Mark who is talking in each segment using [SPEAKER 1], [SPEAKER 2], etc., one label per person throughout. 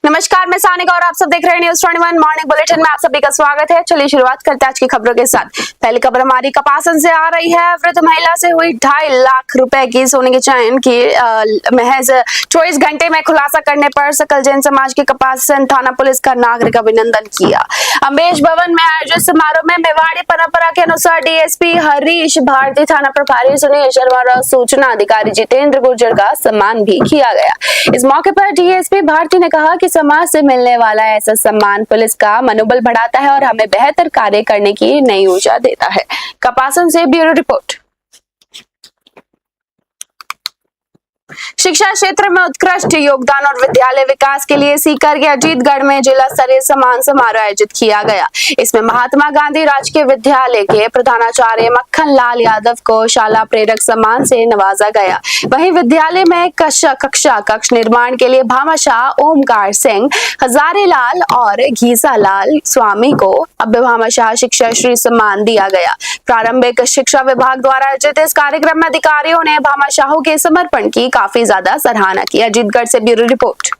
[SPEAKER 1] नमस्कार, मैं सानिका और आप सब देख रहे हैं न्यूज़ 21 मॉर्निंग बुलेटिन में आप सभी का स्वागत है। चलिए शुरुआत करते हैं आज की खबरों के साथ। पहली खबर हमारी कपासन से आ रही है। वृद्ध महिला से हुई 2.5 लाख रुपए की सोने के चैन की महज 24 घंटे में खुलासा करने पर सकल जैन समाज की कपासन थाना पुलिस का नागरिक अभिनंदन किया। अम्बेश भवन में आयोजित समारोह में मेवाड़ी परंपरा के अनुसार डीएसपी हरीश भारती, थाना प्रभारी सुनील शर्मा और सूचना अधिकारी जितेंद्र गुर्जर का सम्मान भी किया गया। इस मौके पर डीएसपी भारती ने कहा कि समाज से मिलने वाला ऐसा सम्मान पुलिस का मनोबल बढ़ाता है और हमें बेहतर कार्य करने की नई ऊर्जा देता है। कपासन से ब्यूरो रिपोर्ट। शिक्षा क्षेत्र में उत्कृष्ट योगदान और विद्यालय विकास के लिए सीकर के अजीतगढ़ में जिला स्तरीय सम्मान समारोह आयोजित किया गया। इसमें महात्मा गांधी राजकीय विद्यालय के प्रधानाचार्य मक्खन लाल यादव को शाला प्रेरक सम्मान से नवाजा गया। वहीं विद्यालय में कक्ष निर्माण के लिए भामाशाह ओमकार सिंह, हजारीलाल और घीसा लाल स्वामी को अभ्य भामाशाह शिक्षा श्री सम्मान दिया गया। प्रारंभिक शिक्षा विभाग द्वारा आयोजित इस कार्यक्रम में अधिकारियों ने भामाशाहों के समर्पण की काफी ज्यादा सराहना की। अजीतगढ़ से ब्यूरो रिपोर्ट।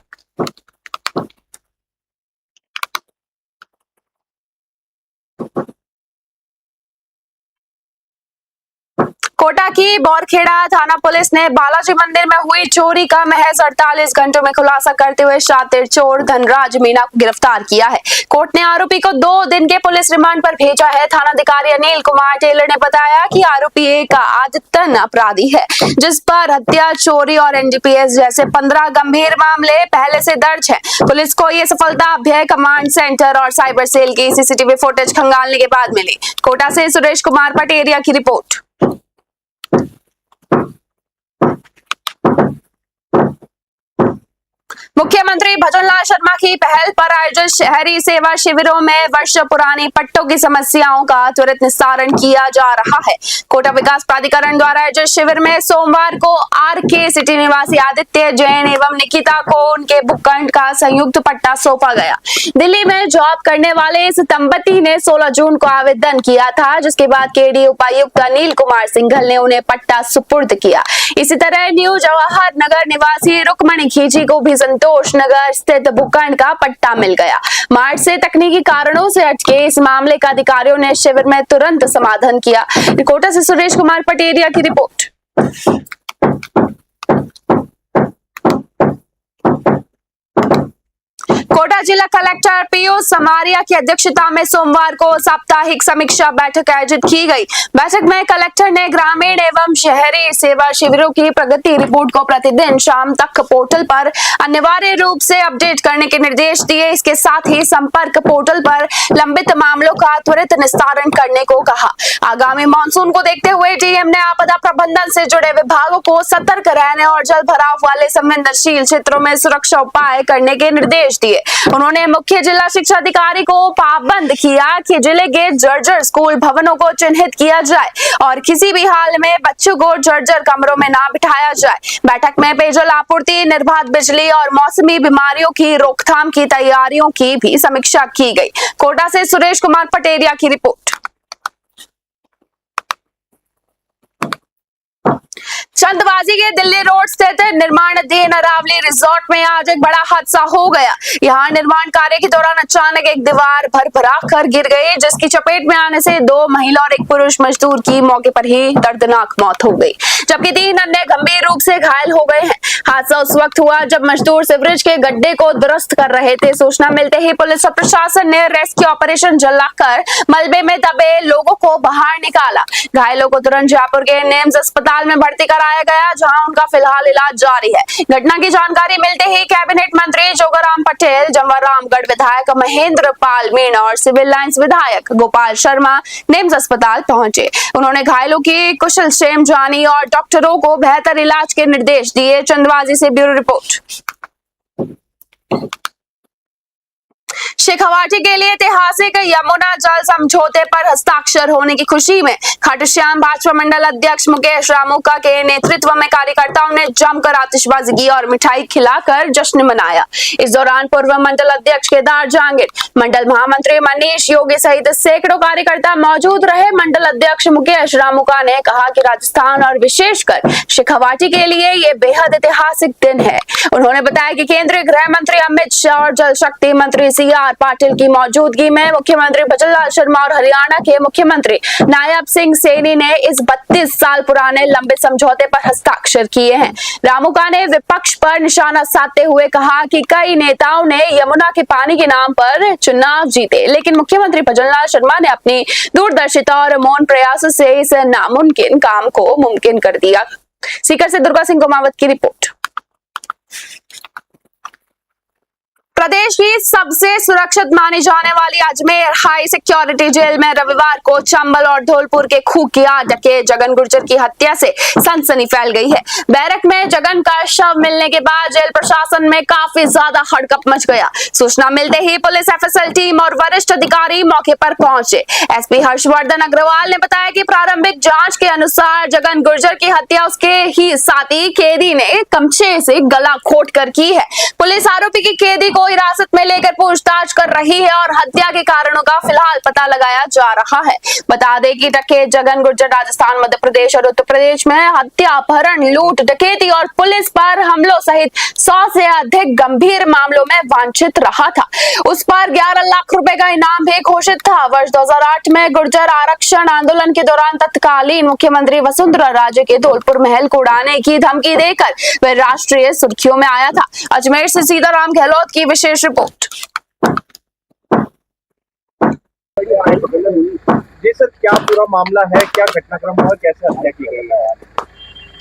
[SPEAKER 1] कोटा की बौरखेड़ा थाना पुलिस ने बालाजी मंदिर में हुई चोरी का महज 48 घंटों में खुलासा करते हुए शातिर चोर धनराज मीणा को गिरफ्तार किया है। कोर्ट ने आरोपी को 2 दिन के पुलिस रिमांड पर भेजा है। थानाधिकारी अनिल कुमार टेलर ने बताया कि आरोपी एक आदतन अपराधी है जिस पर हत्या, चोरी और एनडीपीएस जैसे 15 गंभीर मामले पहले से दर्ज है। पुलिस को ये सफलता अभय कमांड सेंटर और साइबर सेल की सीसीटीवी फुटेज खंगालने के बाद मिली। कोटा से सुरेश कुमार पटेरिया की रिपोर्ट। मुख्यमंत्री भजनलाल शर्मा की पहल पर आयोजित शहरी सेवा शिविरों में वर्षों पुरानी पट्टों की समस्याओं का त्वरित निस्तारण किया जा रहा है। कोटा विकास प्राधिकरण द्वारा आयोजित शिविर में सोमवार को आरके सिटी निवासी आदित्य जैन एवं निकिता को उनके भूखंड का संयुक्त पट्टा सौंपा गया। दिल्ली में जॉब करने वाले इस दंपति ने 16 जून को आवेदन किया था, जिसके बाद केडी उपायुक्त अनिल कुमार सिंघल ने उन्हें पट्टा सुपुर्द किया। इसी तरह न्यू जवाहर नगर निवासी रुक्मणी खींची को भी संतोष नगर स्थित भूखंड का पट्टा मिल गया। मार्च से तकनीकी कारणों से अटके इस मामले का अधिकारियों ने शिविर में तुरंत समाधान किया। कोटा से सुरेश कुमार पटेरिया की रिपोर्ट। कोटा जिला कलेक्टर पीयूष समारिया की अध्यक्षता में सोमवार को साप्ताहिक समीक्षा बैठक आयोजित की गई। बैठक में कलेक्टर ने ग्रामीण एवं शहरी सेवा शिविरों की प्रगति रिपोर्ट को प्रतिदिन शाम तक पोर्टल पर अनिवार्य रूप से अपडेट करने के निर्देश दिए। इसके साथ ही संपर्क पोर्टल पर लंबित मामलों का त्वरित निस्तारण करने को कहा। आगामी मानसून को देखते हुए डीएम ने आपदा प्रबंधन से जुड़े विभागों को सतर्क रहने और जल भराव वाले संवेदनशील क्षेत्रों में सुरक्षा उपाय करने के निर्देश दिए। उन्होंने मुख्य जिला शिक्षा अधिकारी को पाबंद किया कि जिले के जर्जर स्कूल भवनों को चिन्हित किया जाए और किसी भी हाल में बच्चों को जर्जर कमरों में ना बिठाया जाए। बैठक में पेयजल आपूर्ति, निर्बाध बिजली और मौसमी बीमारियों की रोकथाम की तैयारियों की भी समीक्षा की गई। कोटा से सुरेश कुमार पटेरिया की रिपोर्ट। चंदबाजी के दिल्ली रोड स्थित निर्माणाधीन अरावली रिजॉर्ट में आज एक बड़ा हादसा हो गया। यहाँ निर्माण कार्य के दौरान अचानक एक दीवार भरभराकर कर गिर गई, जिसकी चपेट में आने से 2 महिला और एक पुरुष मजदूर की मौके पर ही दर्दनाक मौत हो गई, जबकि 3 अन्य गंभीर रूप से घायल हो गए हैं। हादसा उस वक्त हुआ जब मजदूर सीवरेज के गड्ढे को दुरुस्त कर रहे थे। सूचना मिलते ही पुलिस और प्रशासन ने रेस्क्यू ऑपरेशन चलाकर मलबे में दबे लोगों को बाहर निकाला। घायलों को तुरंत जयपुर के निम्स अस्पताल में भर्ती कराया गया, जहां उनका फिलहाल इलाज जारी है। घटना की जानकारी मिलते ही कैबिनेट मंत्री जोगाराम पटेल, जमवारामगढ़ विधायक महेंद्र पाल मीणा और सिविल लाइंस विधायक गोपाल शर्मा निम्स अस्पताल पहुंचे। उन्होंने घायलों की कुशलक्षेम जानी और डॉक्टरों को बेहतर इलाज के निर्देश दिए। चंदबाजी से ब्यूरो रिपोर्ट। शेखावाटी के लिए ऐतिहासिक यमुना जल समझौते पर हस्ताक्षर होने की खुशी में खाटू श्याम भाजपा मंडल अध्यक्ष मुकेश रामूका के नेतृत्व में कार्यकर्ताओं ने जमकर आतिशबाजी की और मिठाई खिलाकर जश्न मनाया। इस दौरान पूर्व मंडल अध्यक्ष केदार जांगिड़, मंडल महामंत्री मनीष योगी सहित सैकड़ों कार्यकर्ता मौजूद रहे। मंडल अध्यक्ष मुकेश रामूका ने कहा कि राजस्थान और विशेषकर शेखावाटी के लिए ये बेहद ऐतिहासिक दिन है। उन्होंने बताया कि केंद्रीय गृह मंत्री अमित शाह और जल शक्ति मंत्री CR पाटिल की मौजूदगी में मुख्यमंत्री भजनलाल शर्मा और हरियाणा के मुख्यमंत्री नायब सिंह सैनी ने इस 32 साल पुराने लंबे समझौते पर हस्ताक्षर किए हैं। रामूका ने विपक्ष पर निशाना साधते हुए कहा कि कई नेताओं ने यमुना के पानी के नाम पर चुनाव जीते, लेकिन मुख्यमंत्री भजनलाल शर्मा ने अपनी दूरदर्शिता और मौन प्रयास से इस नामुमकिन काम को मुमकिन कर दिया। सीकर से दुर्गा सिंह कुमावत की रिपोर्ट। प्रदेश की सबसे सुरक्षित मानी जाने वाली अजमेर हाई सिक्योरिटी जेल में रविवार को चंबल और धौलपुर के खुफिया डकैत जगन गुर्जर की हत्या से सनसनी फैल गई है। बैरक में जगन का शव मिलने के बाद जेल प्रशासन में काफी ज्यादा हड़कंप मच गया। सूचना मिलते ही पुलिस FSL टीम और वरिष्ठ अधिकारी मौके पर पहुंचे। SP हर्षवर्धन अग्रवाल ने बताया कि प्रारंभिक जांच के अनुसार जगन गुर्जर की हत्या उसके ही साथी कैदी ने कमचे से गला घोट कर की है। पुलिस आरोपी की कैदी को हिरासत में लेकर पूछताछ कर रही है और हत्या के कारणों का फिलहाल पता लगाया जा रहा है। बता दें कि डकैत जगन गुर्जर राजस्थान, मध्य प्रदेश और उत्तर प्रदेश में हत्या, अपहरण, लूट, डकैती और पुलिस पर हमलों सहित 100 से अधिक गंभीर मामलों में वांछित रहा था। उस पर 11 लाख रुपए का इनाम भी घोषित था। वर्ष 2008 में गुर्जर आरक्षण आंदोलन के दौरान तत्कालीन मुख्यमंत्री वसुंधरा राजे के धौलपुर महल को उड़ाने की धमकी देकर वह राष्ट्रीय सुर्खियों में आया था। अजमेर से सीताराम गहलोत की विशेष रिपोर्ट।
[SPEAKER 2] जी सर, क्या पूरा मामला है, क्या घटनाक्रम हुआ, कैसे हत्या की गई है?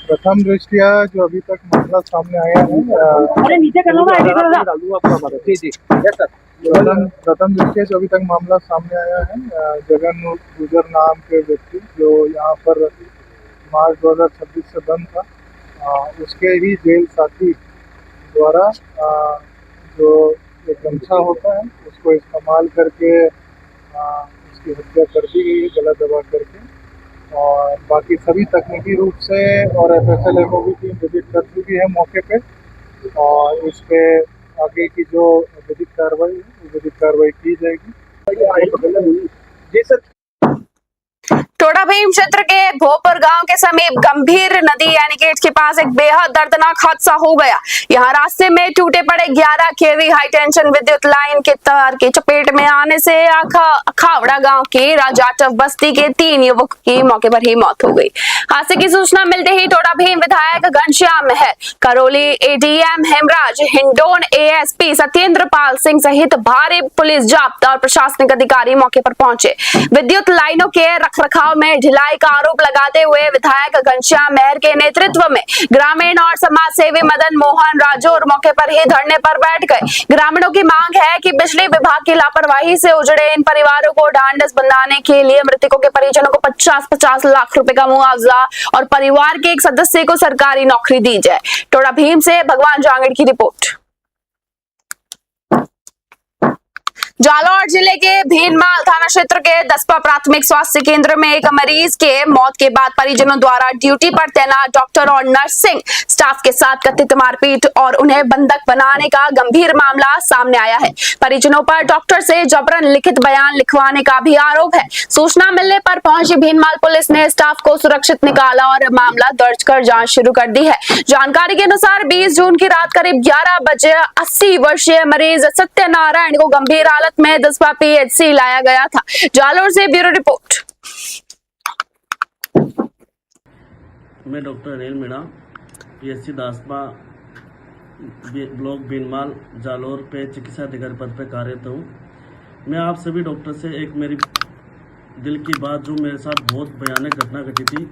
[SPEAKER 3] प्रथम दृष्टिया जो अभी तक मामला सामने आया है,
[SPEAKER 2] जी जी सर,
[SPEAKER 3] प्रथम दृष्टिया जो अभी तक मामला सामने आया है, जगन गुर्जर नाम के व्यक्ति जो यहाँ पर मार्च 2026 से बंद था, उसके ही जेल साथी द्वारा जो एक गमछा होता है उसको इस्तेमाल करके उसकी हत्या कर दी गई है, गला दबा करके। और बाकी सभी तकनीकी रूप से और FSL MOB टीम विजिट कर चुकी है मौके पे, और इस पे आगे की जो विधिक कार्रवाई है वो विधिक कार्रवाई की जाएगी।
[SPEAKER 2] जी सर,
[SPEAKER 1] टोडा भीम क्षेत्र के भोपुर गांव के समीप गंभीर नदी यानी गेट के पास एक बेहद दर्दनाक हादसा हो गया। यहां रास्ते में टूटे पड़े 11 kV हाई टेंशन विद्युत लाइन के तार की चपेट में आने से खावड़ा गांव के राजाटव बस्ती के 3 युवक की मौके पर ही मौत हो गई। हादसे की सूचना मिलते ही टोडा भीम विधायक घनश्याम महर, करौली ADM हेमराज, हिंडोन ASP सत्येंद्र पाल सिंह सहित भारी पुलिस जाब्ता और प्रशासनिक अधिकारी मौके पर पहुंचे। विद्युत लाइनों के रखरखाव में ढिलाई का आरोप लगाते हुए विधायक घनश्याम महर के नेतृत्व में ग्रामीण और समाज सेवी मदन मोहन राजौर मौके पर ही धरने पर बैठ गए। ग्रामीणों की मांग है कि बिजली विभाग की लापरवाही से उजड़े इन परिवारों को ढांढस बंधाने के लिए मृतकों के परिजनों को 50-50 लाख रुपए का मुआवजा और परिवार के एक सदस्य को सरकारी नौकरी दी जाए। टोडा भीम से भगवान जांगिड़ की रिपोर्ट। जालौर जिले के भीनमाल थाना क्षेत्र के दसपा प्राथमिक स्वास्थ्य केंद्र में एक मरीज के मौत के बाद परिजनों द्वारा ड्यूटी पर तैनात डॉक्टर और नर्सिंग स्टाफ के साथ कथित मारपीट और उन्हें बंधक बनाने का गंभीर मामला सामने आया है। परिजनों पर डॉक्टर से जबरन लिखित बयान लिखवाने का भी आरोप है। सूचना मिलने पर पहुंची भीनमाल पुलिस ने स्टाफ को सुरक्षित निकाला और मामला दर्ज कर जांच शुरू कर दी है। जानकारी के अनुसार 20 जून की रात करीब 11 बजे 80 वर्षीय मरीज सत्यनारायण को गंभीर हालत में दसपा PHC लाया गया था। जालोर से ब्यूरो रिपोर्ट।
[SPEAKER 4] मैं doctor Anil Meena, PHC Daspa block Bhinmal Jalore पे चिकित्सा अधिकारी पद पे कार्यरत हूँ। मैं आप सभी डॉक्टर से एक मेरी दिल की बात जो मेरे साथ बहुत भयानक घटना घटी थी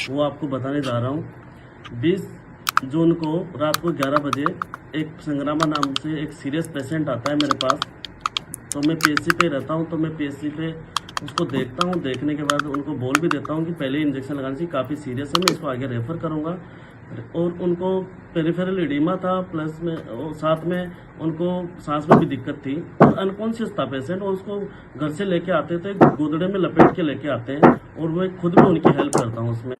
[SPEAKER 4] वो आपको बताने जा रहा हूँ। 20 जून को रात को 11 बजे एक संग्रामा नाम से एक सीरियस पेशेंट आता है मेरे पास। तो मैं PHC पे रहता हूँ, तो मैं PHC पे उसको देखता हूँ। देखने के बाद उनको बोल भी देता हूँ कि पहले इंजेक्शन लगाने से काफ़ी सीरियस है, मैं इसको आगे रेफ़र करूँगा। और उनको पेरिफेरल एडिमा था, प्लस में और साथ में उनको सांस में भी दिक्कत थी और अनकॉन्शियस था पेशेंट। और उसको घर से लेके आते थे, गोदड़े में लपेट के लेके आते हैं और मैं खुद भी उनकी हेल्प करता हूँ उसमें।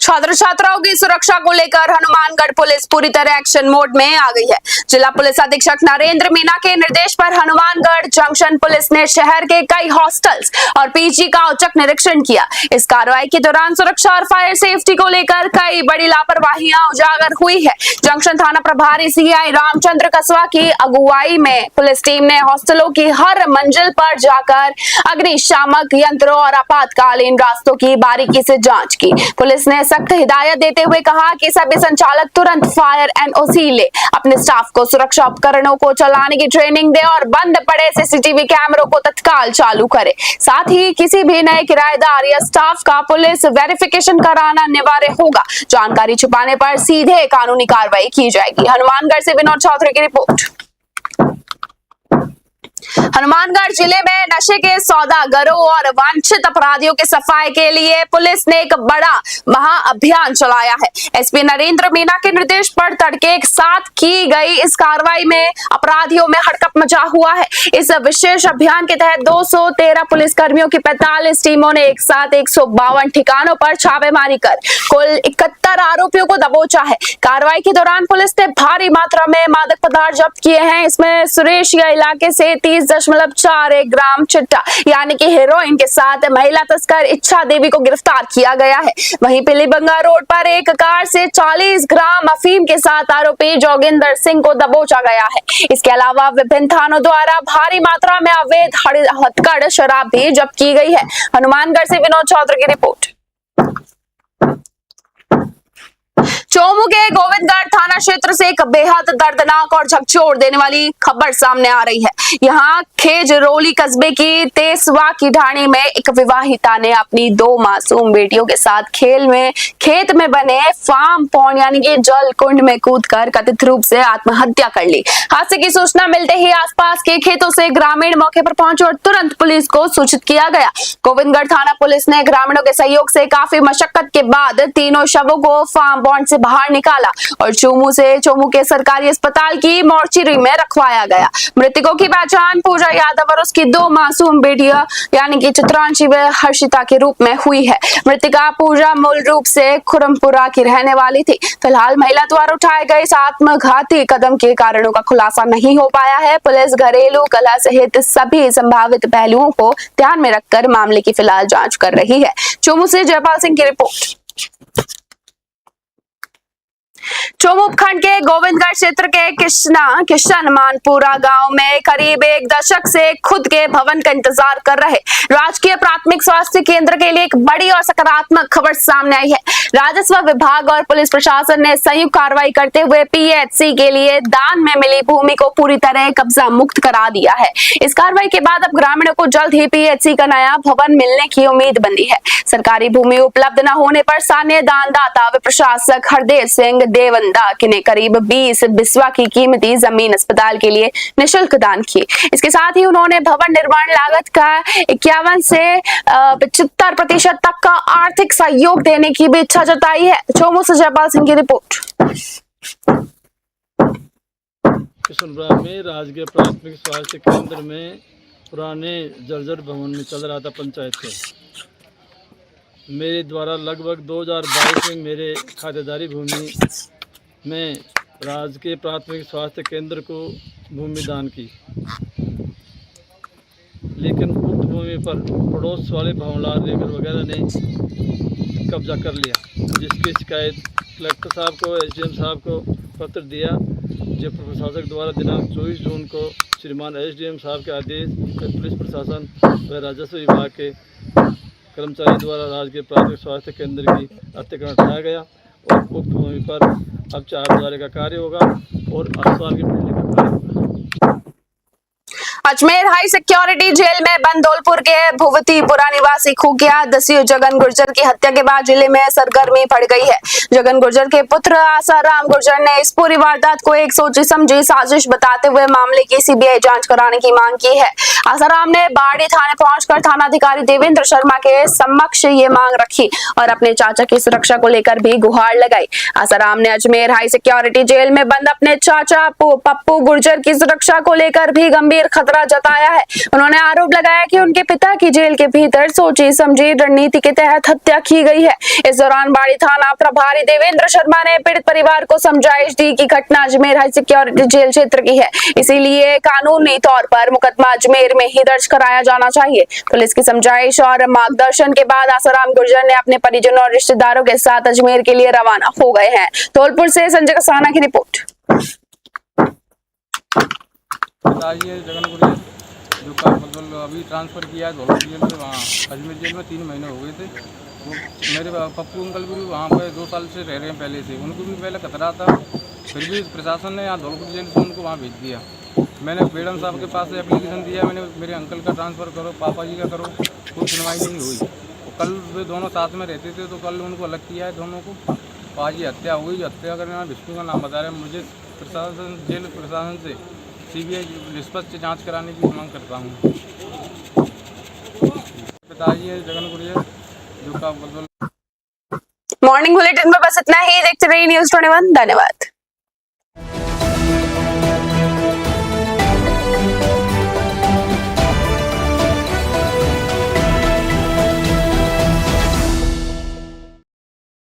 [SPEAKER 1] छात्र छात्राओं की सुरक्षा को लेकर हनुमानगढ़ पुलिस पूरी तरह एक्शन मोड में आ गई है। जिला पुलिस अधीक्षक नरेंद्र मीना के निर्देश पर हनुमानगढ़ जंक्शन पुलिस ने शहर के कई हॉस्टल्स और पीजी का औचक निरीक्षण किया। इस कार्रवाई के दौरान सुरक्षा और फायर सेफ्टी को लेकर कई बड़ी लापरवाहियां उजागर हुई है। जंक्शन थाना प्रभारी सीआई रामचंद्र कसवा की अगुवाई में पुलिस टीम ने हॉस्टलों की हर मंजिल पर जाकर अग्निशामक यंत्रों और आपातकालीन रास्तों की बारीकी से जांच की। पुलिस ने सख्त हिदायत देते हुए कहा कि सभी संचालक तुरंत फायर एनओसी ले अपने स्टाफ को सुरक्षा उपकरणों को चलाने की ट्रेनिंग दे और बंद पड़े सीसीटीवी कैमरों को तत्काल चालू करे। साथ ही किसी भी नए किराएदार या स्टाफ का पुलिस वेरिफिकेशन कराना अनिवार्य होगा। जानकारी छुपाने पर सीधे कानूनी कार्रवाई की जाएगी। हनुमानगढ़ से विनोद चौधरी की रिपोर्ट। हनुमानगढ़ जिले में नशे के सौदागरों और वांछित अपराधियों के सफाई के लिए पुलिस ने एक बड़ा महाअभियान चलाया है। एसपी नरेंद्र मीना के निर्देश पर तड़के एक साथ की गई इस कार्रवाई में अपराधियों में हड़कंप मचा हुआ है। इस विशेष अभियान के तहत 213 पुलिसकर्मियों की 45 टीमों ने एक साथ 152 ठिकानों पर छापेमारी कर कुल 71 आरोपियों को दबोचा है। कार्रवाई के दौरान पुलिस ने भारी मात्रा में मादक पदार्थ जब्त किए हैं। इसमें सुरेशिया इलाके से 30.41 ग्राम चिट्टा यानी कि हेरोइन के साथ महिला तस्कर इच्छा देवी को गिरफ्तार किया गया है। वहीं पीलीबंगा रोड पर एक कार से 40 ग्राम अफीम के साथ आरोपी जोगिंदर सिंह को दबोचा गया है। इसके अलावा विभिन्न थानों द्वारा भारी मात्रा में अवैध हथकढ़ शराब भी जब्त की गई है। हनुमानगढ़ से विनोद चौधरी की रिपोर्ट। चोमू के गोविंदगढ़ थाना क्षेत्र से एक बेहद दर्दनाक और झकझोर देने वाली खबर सामने आ रही है। यहाँ खेजरोली कस्बे की तेसवा की ढाणी में एक विवाहिता ने अपनी 2 मासूम बेटियों के साथ खेत में बने फार्म पॉन्ड यानी कि जल कुंड में कूदकर कथित रूप से आत्महत्या कर ली। हादसे की सूचना मिलते ही आसपास के खेतों से ग्रामीण मौके पर पहुंचे और तुरंत पुलिस को सूचित किया गया। गोविंदगढ़ थाना पुलिस ने ग्रामीणों के सहयोग से काफी मशक्कत के बाद तीनों शवों को फार्म पॉन्ड से बाहर निकाला और चोमू के सरकारी अस्पताल की मोर्चरी में रखवाया गया। मृतकों की पहचान पूजा यादव और उसकी 2 मासूम बेटियां यानी कि चित्रांशी व हर्षिता के रूप में हुई है। मृतिका पूजा मूल रूप से खुरमपुरा की रहने वाली थी। फिलहाल महिला द्वारा उठाए गए इस आत्मघाती कदम के कारणों का खुलासा नहीं हो पाया है। पुलिस घरेलू कलह सहित सभी संभावित पहलुओं को ध्यान में रखकर मामले की फिलहाल जांच कर रही है। चोमू से जयपाल सिंह की रिपोर्ट। चोमू उपखंड के गोविंदगढ़ क्षेत्र के किशन मानपुरा गांव में करीब 1 दशक से खुद के भवन का इंतजार कर रहे राजकीय प्राथमिक स्वास्थ्य केंद्र के लिए एक बड़ी और सकारात्मक खबर सामने आई है। राजस्व विभाग और पुलिस प्रशासन ने संयुक्त कार्रवाई करते हुए पीएचसी के लिए दान में मिली भूमि को पूरी तरह कब्जा मुक्त करा दिया है। इस कार्रवाई के बाद अब ग्रामीणों को जल्द ही पीएचसी का नया भवन मिलने की उम्मीद बनी है। सरकारी भूमि उपलब्ध न होने पर स्थानीय दानदाता व प्रशासक हरदेव सिंह देवंदा ने करीब 20 बिस्वा की कीमती जमीन अस्पताल के लिए निःशुल्क दान की। इसके साथ ही उन्होंने भवन निर्माण लागत का 51 से 75% तक का आर्थिक सहयोग देने की भी इच्छा जताई है। चोमू से जयपाल सिंह की रिपोर्ट।
[SPEAKER 5] किशनपुरा में राजकीय प्राथमिक स्वास्थ्य केंद्र में पुराने जर्जर भवन में चल रहा था पंचायत के। मेरे द्वारा लगभग 2022 में मेरे खातेदारी भूमि में राजकीय प्राथमिक स्वास्थ्य केंद्र को भूमि दान की, लेकिन उक्त भूमि पर पड़ोस वाले भवनलाल रेगर वगैरह ने कब्जा कर लिया, जिसकी शिकायत कलेक्टर साहब को एसडीएम साहब को पत्र दिया। जयपुर प्रशासक द्वारा दिनांक 24 जून को श्रीमान एसडीएम साहब के आदेश में पुलिस प्रशासन व राजस्व विभाग के कर्मचारी द्वारा राजकीय प्राथमिक स्वास्थ्य केंद्र की अतिक्रमण हटाया गया और उक्त भूमि पर अब 4 का कार्य होगा और अस्पताल की बिल्डिंग का कार्य होगा।
[SPEAKER 1] अजमेर हाई सिक्योरिटी जेल में बंद धौलपुर के भुवतीपुरा निवासी खुकिया दस्यु जगन गुर्जर की हत्या के बाद जिले में सरगर्मी बढ़ गई है। जगन गुर्जर के पुत्र आसाराम गुर्जर ने इस पूरी वारदात को एक सोची समझी साजिश बताते हुए मामले की सीबीआई जांच कराने की मांग की है। आसाराम ने बाड़ी थाने पहुंचकर थानाधिकारी देवेंद्र शर्मा के समक्ष ये मांग रखी और अपने चाचा की सुरक्षा को लेकर भी गुहार लगाई। आसाराम ने अजमेर हाई सिक्योरिटी जेल में बंद अपने चाचा पप्पू गुर्जर की सुरक्षा को लेकर भी गंभीर खतरा जताया है। उन्होंने आरोप लगाया कि उनके पिता की जेल के भीतर सोची समझी रणनीति के तहत हत्या की गई है। इस दौरान बाड़ी थाना प्रभारी देवेंद्र शर्मा ने पीड़ित परिवार को समझाइश दी कि घटना अजमेर हाई सिक्योरिटी जेल क्षेत्र की है, इसीलिए कानूनी तौर पर मुकदमा अजमेर में ही दर्ज कराया जाना चाहिए। पुलिस की समझाइश और मार्गदर्शन के बाद आसाराम गुर्जर ने अपने परिजनों और रिश्तेदारों के साथ अजमेर के लिए रवाना हो गए हैं। धौलपुर से संजय कसाना की रिपोर्ट।
[SPEAKER 6] ये जगन गुर्जर जो का मतलब अभी ट्रांसफ़र किया है धौलपुर जेल में, वहाँ अजमेर जेल में 3 महीने हो गए थे। वो मेरे पप्पू अंकल भी वहाँ पर 2 साल से रह रहे हैं पहले से, उनको भी पहले खतरा था, फिर भी प्रशासन ने यहाँ धौलपुर जेल से उनको वहाँ भेज दिया। मैंने बेडम साहब के पास एप्लीकेशन दिया, मैंने मेरे अंकल का ट्रांसफ़र करो, पापा जी का करो, कोई सुनवाई नहीं हुई। कल वे दोनों साथ में रहते थे तो कल उनको अलग किया है दोनों को। आज ये हत्या हुई, हत्या करने वाला विष्णु का नाम बता रहे हैं। मुझे प्रशासन जेल प्रशासन से सीबीआई निष्पक्ष जांच कराने की मांग करता हूँ। पिताजी है जगन गुर्जर जो का मतलब।
[SPEAKER 1] मॉर्निंग बुलेटिन में बस इतना ही। देखते रहिए न्यूज़ 21। धन्यवाद।